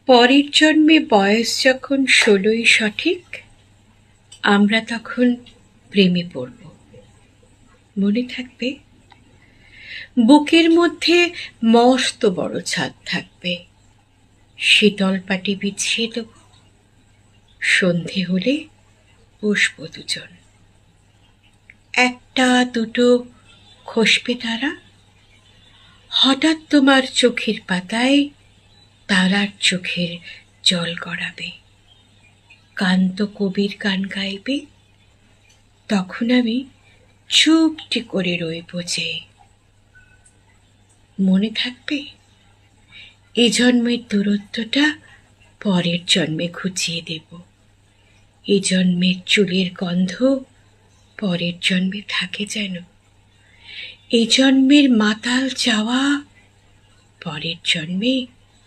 পরের জন্মে বয়স যখন 16ই সঠিক, আমরা তখন প্রেমে পড়ব। মনে থাকবে, বুকের মধ্যে মস্ত বড় ছাদ থাকবে, শীতল পাটি বিছিয়ে দেব, সন্ধে হলে বসবো দুজন। একটা দুটো খসবে তারা, হঠাৎ তোমার চোখের পাতায় তারার চোখের জল গড়াবে, কান্ত কবির গান গাইবে, তখন আমি চুপটি করে রইব যে। মনে থাকবে, এ জন্মের দূরত্বটা পরের জন্মে ঘুচিয়ে দেব, এ জন্মের চুলের গন্ধ পরের জন্মে থাকে যেন, এই জন্মের মাতাল চাওয়া পরের জন্মে